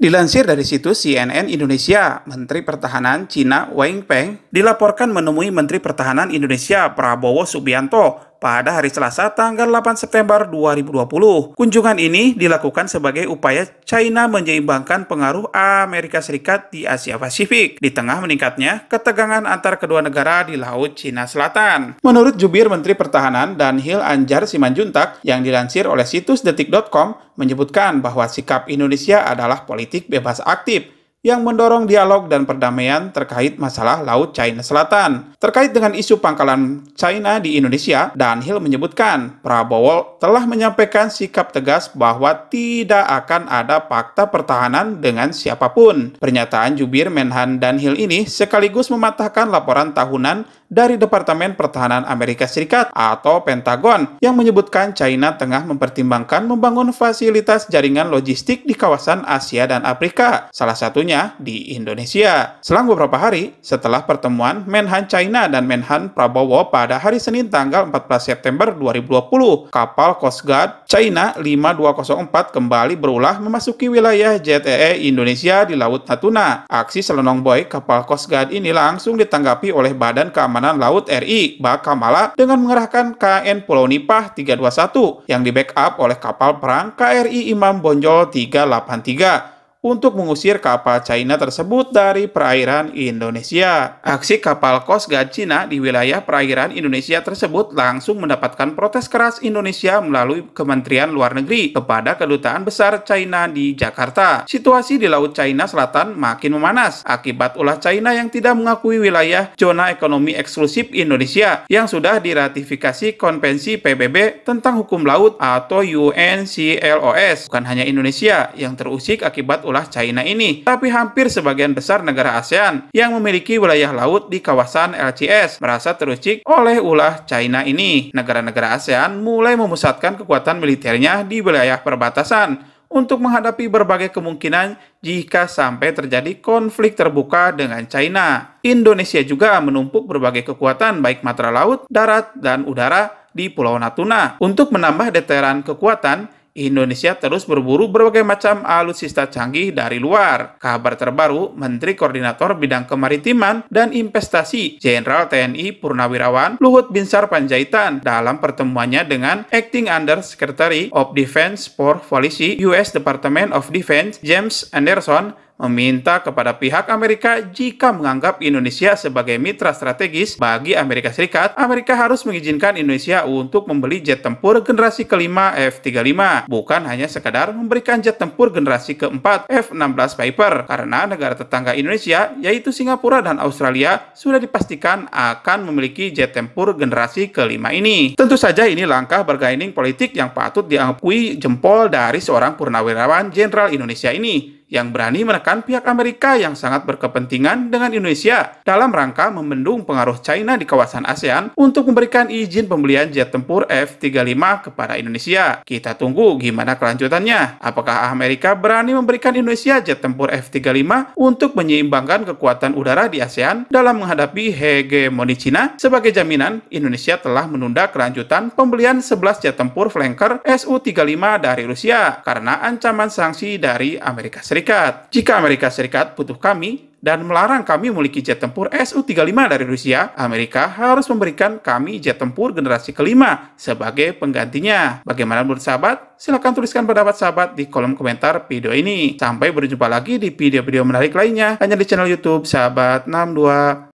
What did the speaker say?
Dilansir dari situs CNN Indonesia, Menteri Pertahanan Cina Wang Peng dilaporkan menemui Menteri Pertahanan Indonesia Prabowo Subianto pada hari Selasa tanggal 8 September 2020. Kunjungan ini dilakukan sebagai upaya China menyeimbangkan pengaruh Amerika Serikat di Asia Pasifik di tengah meningkatnya ketegangan antar kedua negara di Laut Cina Selatan. Menurut jubir Menteri Pertahanan Danhil Anjar Simanjuntak yang dilansir oleh situs detik.com menyebutkan bahwa sikap Indonesia adalah politik bebas aktif yang mendorong dialog dan perdamaian terkait masalah Laut China Selatan. Terkait dengan isu pangkalan China di Indonesia, Danhil menyebutkan Prabowo telah menyampaikan sikap tegas bahwa tidak akan ada fakta pertahanan dengan siapapun. Pernyataan jubir Menhan Danhil ini sekaligus mematahkan laporan tahunan dari Departemen Pertahanan Amerika Serikat atau Pentagon yang menyebutkan China tengah mempertimbangkan membangun fasilitas jaringan logistik di kawasan Asia dan Afrika, salah satunya di Indonesia. Selang beberapa hari setelah pertemuan Menhan China dan Menhan Prabowo pada hari Senin tanggal 14 September 2020, kapal Coast Guard China 5204 kembali berulah memasuki wilayah ZEE Indonesia di Laut Natuna. Aksi selonong boy kapal Coast Guard ini langsung ditanggapi oleh Badan Keamanan Laut RI Bakamala dengan mengerahkan KN Pulau Nipah 321 yang di-backup oleh kapal perang KRI Imam Bonjol 383 untuk mengusir kapal China tersebut dari perairan Indonesia. Aksi kapal Coast Guard Cina di wilayah perairan Indonesia tersebut langsung mendapatkan protes keras Indonesia melalui Kementerian Luar Negeri kepada Kedutaan Besar China di Jakarta. Situasi di Laut China Selatan makin memanas akibat ulah China yang tidak mengakui wilayah zona ekonomi eksklusif Indonesia yang sudah diratifikasi Konvensi PBB tentang hukum laut atau UNCLOS. Bukan hanya Indonesia yang terusik akibat ulah China ini, tapi hampir sebagian besar negara ASEAN yang memiliki wilayah laut di kawasan LCS merasa terusik oleh ulah China ini. Negara-negara ASEAN mulai memusatkan kekuatan militernya di wilayah perbatasan untuk menghadapi berbagai kemungkinan jika sampai terjadi konflik terbuka dengan China. Indonesia juga menumpuk berbagai kekuatan baik matra laut, darat, dan udara di Pulau Natuna. Untuk menambah deteran kekuatan, Indonesia terus berburu berbagai macam alutsista canggih dari luar. Kabar terbaru, Menteri Koordinator Bidang Kemaritiman dan Investasi Jenderal TNI Purnawirawan Luhut Binsar Panjaitan dalam pertemuannya dengan Acting Under Secretary of Defense for Policy US Department of Defense James Anderson meminta kepada pihak Amerika jika menganggap Indonesia sebagai mitra strategis bagi Amerika Serikat, Amerika harus mengizinkan Indonesia untuk membeli jet tempur generasi kelima F-35, bukan hanya sekadar memberikan jet tempur generasi keempat F-16 Viper, karena negara tetangga Indonesia, yaitu Singapura dan Australia, sudah dipastikan akan memiliki jet tempur generasi kelima ini. Tentu saja ini langkah bargaining politik yang patut diakui jempol dari seorang purnawirawan Jenderal Indonesia ini, yang berani menekan pihak Amerika yang sangat berkepentingan dengan Indonesia dalam rangka membendung pengaruh China di kawasan ASEAN untuk memberikan izin pembelian jet tempur F-35 kepada Indonesia. Kita tunggu gimana kelanjutannya. Apakah Amerika berani memberikan Indonesia jet tempur F-35 untuk menyeimbangkan kekuatan udara di ASEAN dalam menghadapi hegemoni China? Sebagai jaminan, Indonesia telah menunda kelanjutan pembelian 11 jet tempur flanker Su-35 dari Rusia karena ancaman sanksi dari Amerika Serikat. Jika Amerika Serikat butuh kami dan melarang kami memiliki jet tempur Su-35 dari Rusia, Amerika harus memberikan kami jet tempur generasi kelima sebagai penggantinya. Bagaimana menurut sahabat? Silahkan tuliskan pendapat sahabat di kolom komentar video ini. Sampai berjumpa lagi di video-video menarik lainnya hanya di channel YouTube Sahabat 62.